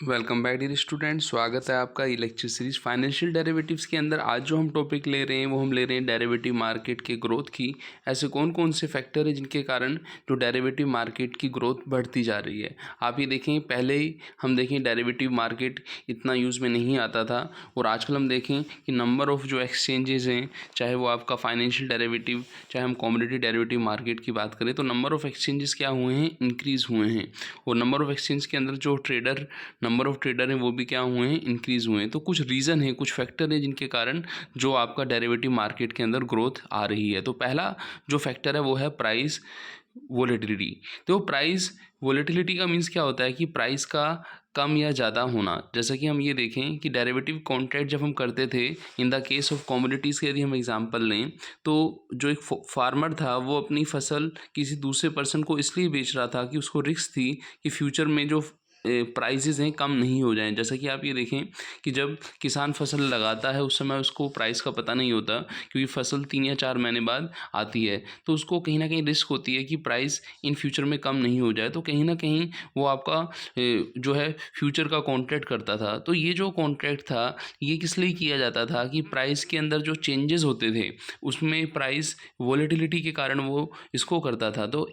Welcome back dear student. स्वागत है आपका ये लेक्चर सीरीज फाइनेंशियल डेरिवेटिव्स के अंदर। आज जो हम टॉपिक ले रहे हैं वो हम ले रहे हैं डेरिवेटिव मार्केट के ग्रोथ की। ऐसे कौन कौन से फैक्टर हैं जिनके कारण जो डेरिवेटिव मार्केट की ग्रोथ बढ़ती जा रही है। आप ये देखें, पहले ही हम देखें डेरिवेटिव मार्केट इतना यूज़ में नहीं आता था, और आजकल हम देखें कि नंबर ऑफ़ जो एक्सचेंजेस हैं, चाहे वो आपका फाइनेंशियल डेरिवेटिव, चाहे हम कमोडिटी डेरिवेटिव मार्केट की बात करें, तो नंबर ऑफ़ एक्सचेंजेस क्या हुए हैं, इंक्रीज़ हुए हैं। और नंबर ऑफ़ एक्सचेंज के अंदर जो नंबर ऑफ़ ट्रेडर हैं वो भी क्या हुए हैं, इंक्रीज़ हुए हैं। तो कुछ रीज़न है, कुछ फैक्टर है जिनके कारण जो आपका डेरिवेटिव मार्केट के अंदर ग्रोथ आ रही है। तो पहला जो फैक्टर है वो है प्राइस वोलेटिलिटी। तो प्राइस वोलेटिलिटी का मीन्स क्या होता है कि प्राइस का कम या ज़्यादा होना। जैसा कि हम ये देखें कि डेरिवेटिव कॉन्ट्रैक्ट जब हम करते थे, in the case of commodities के यदि हम एग्जांपल लें, तो जो एक फार्मर था वो अपनी फसल किसी दूसरे पर्सन को इसलिए बेच रहा था कि उसको रिस्क थी कि फ्यूचर में जो प्राइसेस हैं कम नहीं हो जाएं। जैसा कि आप ये देखें कि जब किसान फसल लगाता है उस समय उसको प्राइस का पता नहीं होता, क्योंकि फसल 3 या 4 महीने बाद आती है, तो उसको कहीं ना कहीं रिस्क होती है कि प्राइस इन फ्यूचर में कम नहीं हो जाए। तो कहीं ना कहीं वो आपका जो है फ्यूचर का कॉन्ट्रैक्ट करता था। तो ये जो कॉन्ट्रैक्ट था ये किस लिए किया जाता था कि प्राइस के अंदर जो चेंजेस होते थे उसमें प्राइस वोलेटिलिटी के कारण वो इसको करता था। तो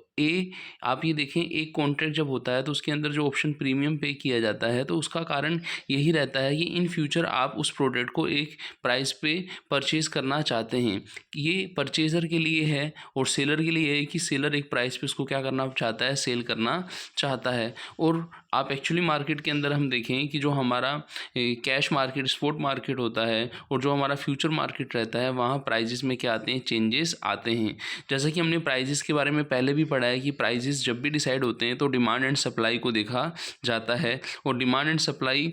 आप ये देखें, एक कॉन्ट्रैक्ट जब होता है तो उसके अंदर जो ऑप्शन प्रीमियम पे किया जाता है, तो उसका कारण यही रहता है कि इन फ्यूचर आप उस प्रोडक्ट को एक प्राइस पे परचेज़ करना चाहते हैं। ये परचेज़र के लिए है और सेलर के लिए है कि सेलर एक प्राइस पे उसको क्या करना चाहता है, सेल करना चाहता है। और आप एक्चुअली मार्केट के अंदर हम देखें कि जो हमारा कैश मार्केट, स्पॉट मार्केट होता है, और जो हमारा फ्यूचर मार्केट रहता है, वहाँ प्राइजेस में क्या आते हैं, चेंजेस आते हैं। जैसा कि हमने प्राइजेस के बारे में पहले भी पढ़ा है कि प्राइजेस जब भी डिसाइड होते हैं तो डिमांड एंड सप्लाई को देखा जाता है, और डिमांड एंड सप्लाई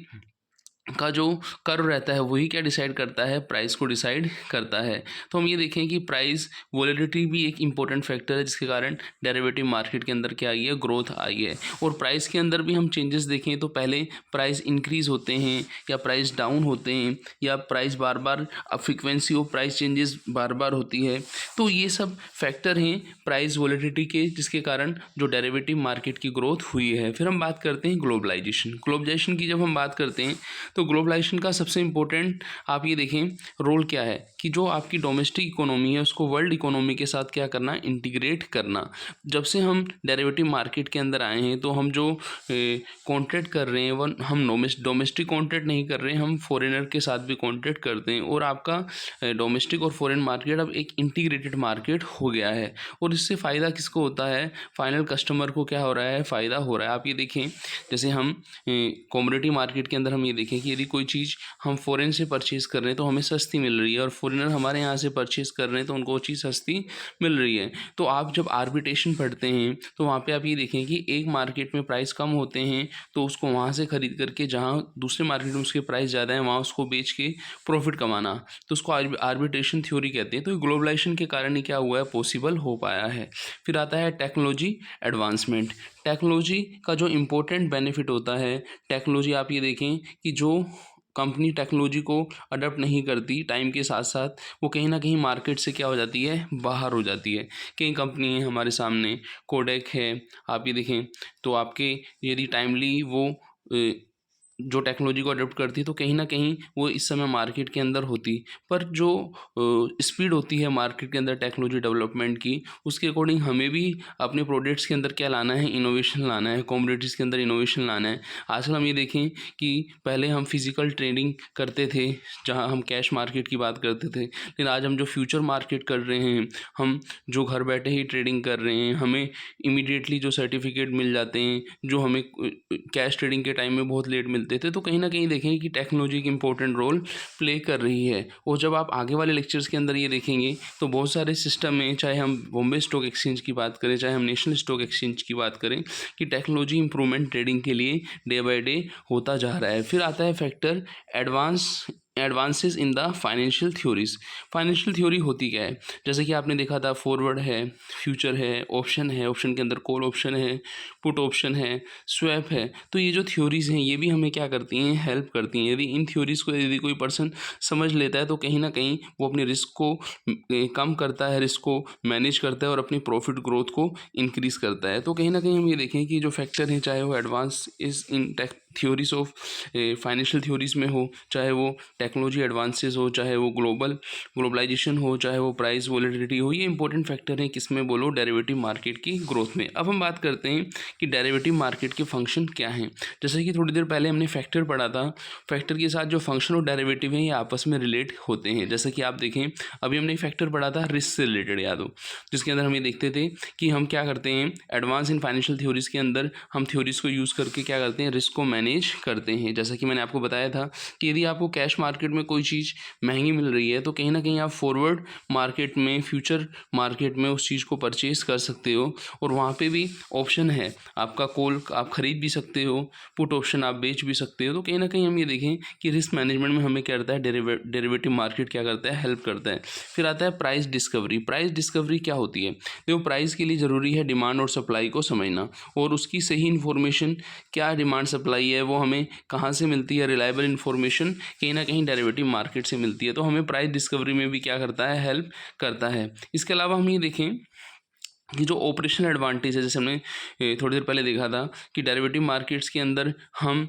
का जो कर्व रहता है वही क्या डिसाइड करता है, प्राइस को डिसाइड करता है। तो हम ये देखें कि प्राइस वोलेटिलिटी भी एक इंपॉर्टेंट फैक्टर है जिसके कारण डेरिवेटिव मार्केट के अंदर क्या आई है, ग्रोथ आई है। और प्राइस के अंदर भी हम चेंजेस देखें तो पहले प्राइस इंक्रीज़ होते हैं या प्राइस डाउन होते हैं, या प्राइस बार बार, फ्रीक्वेंसी ऑफ प्राइस चेंजेस बार बार होती है। तो ये सब फैक्टर हैं प्राइस वोलेटिलिटी के, जिसके कारण जो डेरिवेटिव मार्केट की ग्रोथ हुई है। फिर हम बात करते हैं ग्लोबलाइजेशन की। जब हम बात करते हैं तो ग्लोबलाइजेशन का सबसे इम्पोर्टेंट आप ये देखें रोल क्या है कि जो आपकी डोमेस्टिक इकोनॉमी है उसको वर्ल्ड इकोनॉमी के साथ क्या करना, इंटीग्रेट करना। जब से हम डेरिवेटिव मार्केट के अंदर आए हैं तो हम जो कॉन्ट्रैक्ट कर रहे हैं वो हम डोमेस्टिक कॉन्ट्रैक्ट नहीं कर रहे हैं, हम फॉरेनर के साथ भी कॉन्ट्रैक्ट करते हैं। और आपका डोमेस्टिक और फॉरेन मार्केट अब एक इंटीग्रेटेड मार्केट हो गया है। और इससे फ़ायदा किसको होता है, फाइनल कस्टमर को क्या हो रहा है, फ़ायदा हो रहा है। आप ये देखें, जैसे हम कमोडिटी मार्केट के अंदर हम ये देखें कि यदि कोई चीज़ हम फॉरेन से परचेज़ कर रहे हैं तो हमें सस्ती मिल रही है, और फॉरेनर हमारे यहाँ से परचेज़ कर रहे हैं तो उनको वो चीज़ सस्ती मिल रही है। तो आप जब आर्बिट्रेशन पढ़ते हैं तो वहाँ पे आप ये देखें कि एक मार्केट में प्राइस कम होते हैं तो उसको वहाँ से ख़रीद करके जहाँ दूसरे मार्केट में उसके प्राइस ज़्यादा है वहाँ उसको बेच के प्रॉफिट कमाना, तो उसको आर्बिट्रेशन थ्योरी कहते हैं। तो ग्लोबलाइजेशन के कारण ही क्या हुआ है, पॉसिबल हो पाया है। फिर आता है टेक्नोलॉजी एडवांसमेंट। टेक्नोलॉजी का जो इम्पोर्टेंट बेनिफिट होता है, टेक्नोलॉजी आप ये देखें कि जो कंपनी टेक्नोलॉजी को अडॉप्ट नहीं करती टाइम के साथ साथ, वो कहीं ना कहीं मार्केट से क्या हो जाती है, बाहर हो जाती है। कई कंपनी है हमारे सामने, कोडेक है, आप ये देखें तो आपके यदि टाइमली वो जो टेक्नोलॉजी को अडॉप्ट करती है तो कहीं ना कहीं वो इस समय मार्केट के अंदर होती। पर जो स्पीड होती है मार्केट के अंदर टेक्नोलॉजी डेवलपमेंट की, उसके अकॉर्डिंग हमें भी अपने प्रोडक्ट्स के अंदर क्या लाना है, इनोवेशन लाना है, कमोडिटीज़ के अंदर इनोवेशन लाना है। आजकल हम ये देखें कि पहले हम फिजिकल ट्रेडिंग करते थे जहाँ हम कैश मार्केट की बात करते थे, लेकिन आज हम जो फ्यूचर मार्केट कर रहे हैं, हम जो घर बैठे ही ट्रेडिंग कर रहे हैं, हमें इमीडिएटली जो सर्टिफिकेट मिल जाते हैं जो हमें कैश ट्रेडिंग के टाइम में बहुत लेट मिलते थे। तो कहीं ना कहीं देखें कि टेक्नोलॉजी एक इंपॉर्टेंट रोल प्ले कर रही है। और जब आप आगे वाले लेक्चर्स के अंदर ये देखेंगे तो बहुत सारे सिस्टम हैं, चाहे हम बॉम्बे स्टॉक एक्सचेंज की बात करें, चाहे हम नेशनल स्टॉक एक्सचेंज की बात करें, कि टेक्नोलॉजी इंप्रूवमेंट ट्रेडिंग के लिए डे बाय डे होता जा रहा है। फिर आता है factor advances in the financial theories. Financial theory होती क्या है, जैसे कि आपने देखा था फॉरवर्ड है, फ्यूचर है, ऑप्शन है, ऑप्शन के अंदर कॉल ऑप्शन है, पुट ऑप्शन है, स्वैप है। तो ये जो थ्योरीज़ हैं ये भी हमें क्या करती हैं, हेल्प करती हैं। यदि इन थ्योरीज़ को यदि कोई पर्सन समझ लेता है तो कहीं ना कहीं वो अपने रिस्क को कम करता है, रिस्क को मैनेज करता है और अपनी प्रॉफिट ग्रोथ को इंक्रीज़ करता है। तो कहीं ना कहीं हम ये देखें कि जो फैक्टर हैं, चाहे वो एडवांस इस इन थ्योरीज ऑफ फाइनेंशियल थ्योरीज में हो, चाहे वो टेक्नोलॉजी एडवांसेस हो, चाहे वो ग्लोबलाइजेशन हो, चाहे वो प्राइस वोलेटिलिटी हो, ये इंपॉर्टेंट फैक्टर हैं किसमें बोलो, डेरिवेटिव मार्केट की ग्रोथ में। अब हम बात करते हैं कि डेरिवेटिव मार्केट के फंक्शन क्या हैं। जैसे कि थोड़ी देर पहले हमने फैक्टर पढ़ा था, फैक्टर के साथ जो फंक्शन और डेरिवेटिव हैं ये आपस में रिलेट होते हैं। जैसे कि आप देखें, अभी हमने फैक्टर पढ़ा था रिस्क से रिलेटेड, याद हो, जिसके अंदर हम ये देखते थे कि हम क्या करते हैं, एडवांस इन फाइनेंशियल थ्योरीज के अंदर हम थ्योरीज को यूज़ करके क्या करते हैं, रिस्क को मैनेज करते हैं। जैसा कि मैंने आपको बताया था कि यदि आपको कैश मार्केट में कोई चीज़ महंगी मिल रही है तो कहीं ना कहीं आप फॉरवर्ड मार्केट में, फ्यूचर मार्केट में उस चीज़ को परचेज कर सकते हो, और वहाँ पे भी ऑप्शन है आपका, कॉल आप खरीद भी सकते हो, पुट ऑप्शन आप बेच भी सकते हो। तो कहीं ना कहीं हम ये देखें कि रिस्क मैनेजमेंट में हमें क्या करता है, डेरिवेटिव मार्केट क्या करता है, हेल्प करता है। फिर आता है प्राइस डिस्कवरी। प्राइस डिस्कवरी क्या होती है, देखो प्राइस के लिए ज़रूरी है डिमांड और सप्लाई को समझना, और उसकी सही इन्फॉर्मेशन, क्या डिमांड सप्लाई है वो हमें कहाँ से मिलती है, रिलायबल इन्फॉर्मेशन कहीं ना कहीं डेरिवेटिव मार्केट से मिलती है। तो हमें प्राइस डिस्कवरी में भी क्या करता है, हेल्प करता है। इसके अलावा हम ये देखें कि जो ऑपरेशनल एडवांटेज है, जैसे हमने थोड़ी देर पहले देखा था कि डेरिवेटिव मार्केट्स के अंदर हम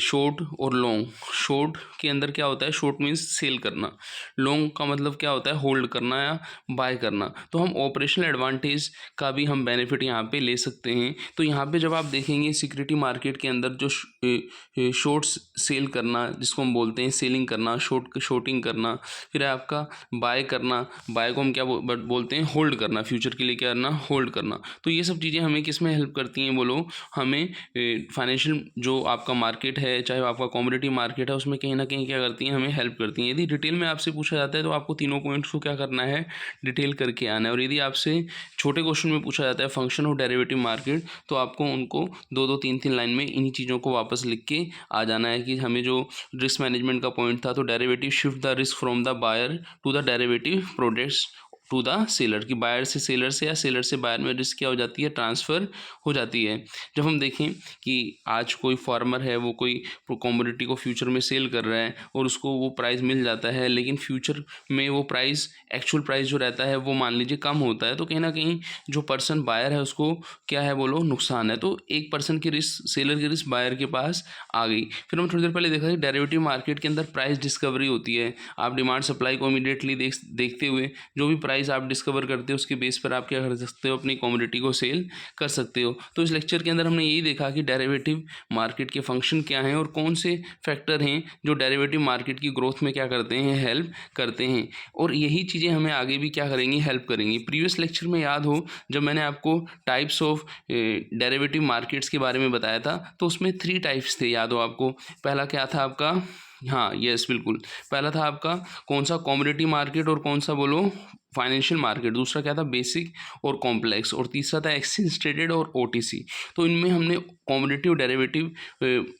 शॉर्ट और लॉन्ग, शॉर्ट के अंदर क्या होता है, शॉर्ट मीन्स सेल करना, लॉन्ग का मतलब क्या होता है, होल्ड करना या बाय करना। तो हम ऑपरेशनल एडवांटेज का भी हम बेनिफिट यहाँ पे ले सकते हैं। तो यहाँ पे जब आप देखेंगे सिक्योरिटी मार्केट के अंदर जो शॉर्ट सेल करना, जिसको हम बोलते हैं सेलिंग करना, शॉर्टिंग करना, फिर आपका बाय करना, बाय को हम क्या बोलते हैं, होल्ड करना, फ्यूचर के लिए क्या करना, होल्ड करना। तो ये सब चीज़ें हमें किस में हेल्प करती हैं बोलो, हमें फाइनेंशियल जो आपका मार्केट है, चाहे आपका कमोडिटी मार्केट है, उसमें कहीं ना कहीं क्या करती हैं, हमें हेल्प करती हैं। यदि डिटेल में आपसे पूछा जाता है तो आपको तीनों पॉइंट्स को क्या करना है, डिटेल करके आना है। और यदि आपसे छोटे क्वेश्चन में पूछा जाता है फंक्शन ऑफ डेरिवेटिव मार्केट, तो आपको उनको दो दो तीन तीन लाइन में इन्हीं चीज़ों को वापस लिख के आ जाना है कि हमें जो रिस्क मैनेजमेंट का पॉइंट था, तो derivative shift the risk from the buyer to the derivative products to the seller, की बायर से सेलर से या सेलर से बायर में रिस्क क्या हो जाती है, ट्रांसफ़र हो जाती है। जब हम देखें कि आज कोई फार्मर है, वो कोई कमोडिटी को फ्यूचर में सेल कर रहा है और उसको वो प्राइस मिल जाता है, लेकिन फ्यूचर में वो प्राइस, एक्चुअल प्राइस जो रहता है वो मान लीजिए कम होता है, तो कहीं ना कहीं जो पर्सन बायर है उसको क्या है बोलो, नुकसान है। तो एक पर्सन की रिस्क, सेलर की रिस्क बायर के पास आ गई। फिर हम थोड़ी देर पहले देखा कि डेरिवेटिव मार्केट के अंदर प्राइस डिस्कवरी होती है। आप डिमांड सप्लाई को इमीडिएटली देखते हुए जो भी प्राइस आप डिस्कवर करते हो उसके बेस पर आप क्या कर सकते हो, अपनी कमोडिटी को सेल कर सकते हो। तो इस लेक्चर के अंदर हमने यही देखा कि डेरिवेटिव मार्केट के फंक्शन क्या हैं और कौन से फैक्टर हैं जो डेरिवेटिव मार्केट की ग्रोथ में क्या करते हैं, हेल्प करते हैं, और यही चीज़ें हमें आगे भी क्या करेंगी, हेल्प करेंगी। प्रीवियस लेक्चर में याद हो जब मैंने आपको टाइप्स ऑफ डेरिवेटिव मार्केट्स के बारे में बताया था, तो उसमें 3 टाइप्स थे, याद हो आपको। पहला क्या था आपका, हाँ यस बिल्कुल, पहला था आपका कौन सा, कमोडिटी मार्केट, और कौन सा बोलो, फाइनेंशियल मार्केट। दूसरा क्या था, बेसिक और कॉम्प्लेक्स, और तीसरा था एक्सचेंज ट्रेडेड और ओटीसी। तो इनमें हमने commodity derivative,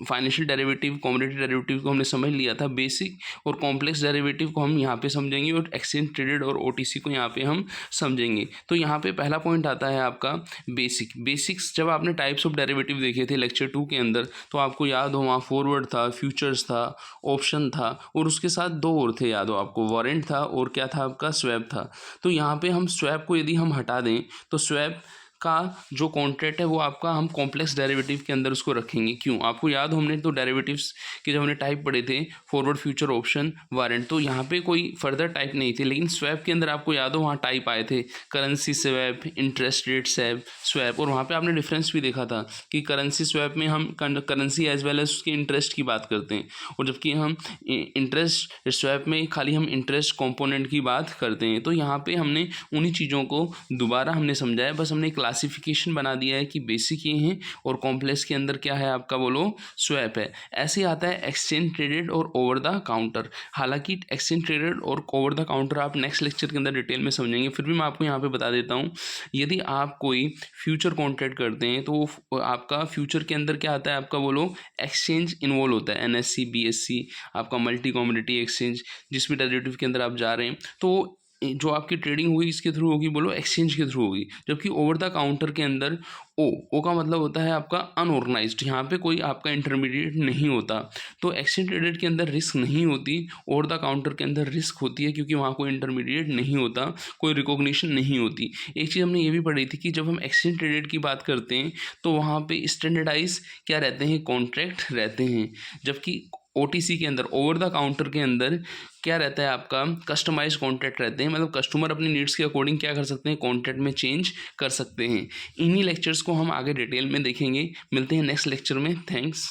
financial derivative, commodity derivative को हमने समझ लिया था। बेसिक और कॉम्प्लेक्स डेरिवेटिव को हम यहाँ पे समझेंगे, और एक्सचेंज ट्रेडेड और ओटीसी को यहाँ पे हम समझेंगे। तो यहाँ पे पहला पॉइंट आता है आपका बेसिक। बेसिक्स, जब आपने टाइप्स ऑफ डेरिवेटिव देखे थे लेक्चर 2 के अंदर, तो आपको याद हो वहाँ फॉरवर्ड था, फ्यूचर्स था, ऑप्शन था, और उसके साथ 2 और थे, याद हो आपको, वारंट था और क्या था आपका, स्वैप था। तो यहाँ पे हम स्वैप को यदि हम हटा दें तो स्वैप का जो कॉन्ट्रैक्ट है वो आपका हम कॉम्प्लेक्स डेरिवेटिव के अंदर उसको रखेंगे। क्यों, आपको याद हो हमने तो डेरिवेटिव्स के जब हमने टाइप पढ़े थे, फॉरवर्ड, फ्यूचर, ऑप्शन, वारंट, तो यहाँ पे कोई फर्दर टाइप नहीं थे, लेकिन स्वैप के अंदर आपको याद हो वहाँ टाइप आए थे, currency swap, interest rate swap, और वहाँ पे आपने डिफरेंस भी देखा था कि करेंसी स्वैप में हम करेंसी एज वेल एज उसके इंटरेस्ट की बात करते हैं, और जबकि हम इंटरेस्ट स्वैप में खाली हम इंटरेस्ट कॉम्पोनेंट की बात करते हैं। तो यहाँ पे हमने उन्हीं चीज़ों को दोबारा हमने समझाया, बस हमने क्लासिफिकेशन बना दिया है कि बेसिक ये हैं और कॉम्प्लेक्स के अंदर क्या है आपका बोलो, स्वैप है। ऐसे आता है एक्सचेंज ट्रेडेड और ओवर द काउंटर। हालांकि एक्सचेंज ट्रेडेड और ओवर द काउंटर आप नेक्स्ट लेक्चर के अंदर डिटेल में समझेंगे, फिर भी मैं आपको यहाँ पे बता देता हूँ, यदि आप कोई फ्यूचर कॉन्ट्रैक्ट करते हैं तो वो आपका फ्यूचर के अंदर क्या आता है आपका बोलो, एक्सचेंज इन्वॉल्व होता है, NSE BSE, आपका मल्टी कमोडिटी एक्सचेंज, जिस भी डेरिवेटिव के अंदर आप जा रहे हैं, तो जो आपकी ट्रेडिंग हुई इसके थ्रू होगी, बोलो एक्सचेंज के थ्रू होगी। जबकि ओवर द काउंटर के अंदर ओ का मतलब होता है आपका अनऑर्गेनाइज्ड, यहाँ पे कोई आपका इंटरमीडिएट नहीं होता। तो एक्सचेंज ट्रेडेड के अंदर रिस्क नहीं होती, ओवर द काउंटर के अंदर रिस्क होती है, क्योंकि वहाँ कोई इंटरमीडिएट नहीं होता, कोई रिकॉग्निशन नहीं होती। एक चीज़ हमने ये भी पढ़ी थी कि जब हम एक्सचेंज ट्रेडेड की बात करते हैं तो वहाँ पे स्टैंडर्डाइज क्या रहते हैं, कॉन्ट्रैक्ट रहते हैं। जबकि OTC के अंदर, ओवर द काउंटर के अंदर क्या रहता है आपका, कस्टमाइज कॉन्ट्रैक्ट रहते हैं। मतलब कस्टमर अपनी नीड्स के अकॉर्डिंग क्या कर सकते हैं, कॉन्ट्रैक्ट में चेंज कर सकते हैं। इन्हीं लेक्चर्स को हम आगे डिटेल में देखेंगे। मिलते हैं नेक्स्ट लेक्चर में। थैंक्स।